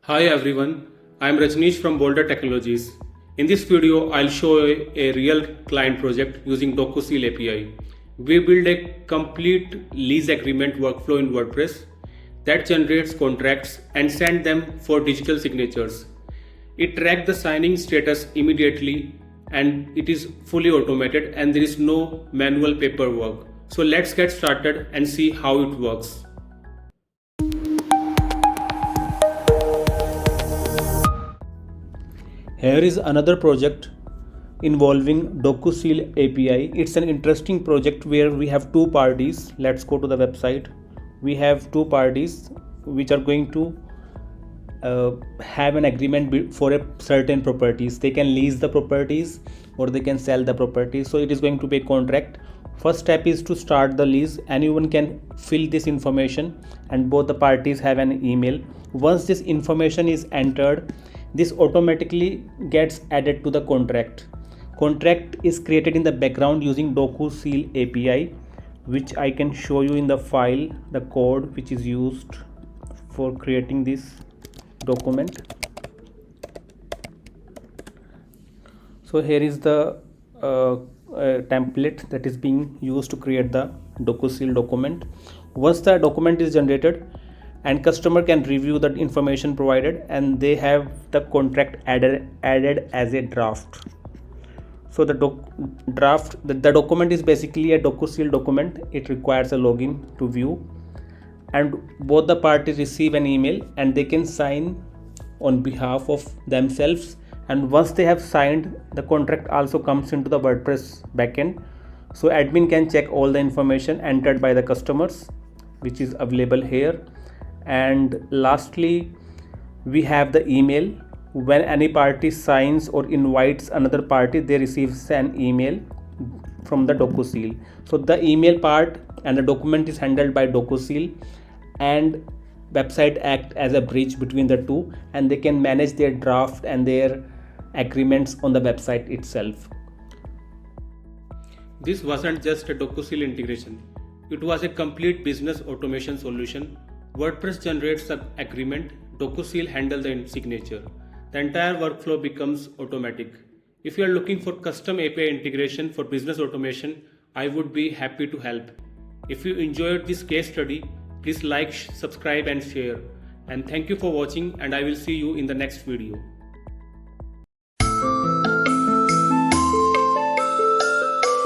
Hi everyone, I am Rajneesh from Boulder Technologies. In this video, I'll show a real client project using DocuSeal API. We build a complete lease agreement workflow in WordPress that generates contracts and send them for digital signatures. It tracks the signing status immediately and it is fully automated and there is no manual paperwork. So let's get started and see how it works. Here is another project involving DocuSeal API. It's an interesting project where we have two parties. Let's go to the website. We have two parties which are going to have an agreement for a certain properties. They can lease the properties or they can sell the properties. So it is going to be a contract. First step is to start the lease. Anyone can fill this information and both the parties have an email. Once this information is entered, this automatically gets added to the contract. Contract is created in the background using DocuSeal API, which I can show you in the file, the code which is used for creating this document. So here is the template that is being used to create the DocuSeal document. Once the document is generated, and customer can review the information provided and they have the contract added as a draft. So the document is basically a DocuSeal document. It requires a login to view, and both the parties receive an email and they can sign on behalf of themselves. And once they have signed, the contract also comes into the WordPress backend, so admin can check all the information entered by the customers, which is available here. And lastly, we have the email. When any party signs or invites another party, they receive an email from the DocuSeal. So the email part and the document is handled by DocuSeal, and website act as a bridge between the two, and they can manage their draft and their agreements on the website itself. This wasn't just a DocuSeal integration. It was a complete business automation solution. WordPress generates the agreement, DocuSeal handles the signature. The entire workflow becomes automatic. If you are looking for custom API integration for business automation, I would be happy to help. If you enjoyed this case study, please like, subscribe and share. And thank you for watching, and I will see you in the next video.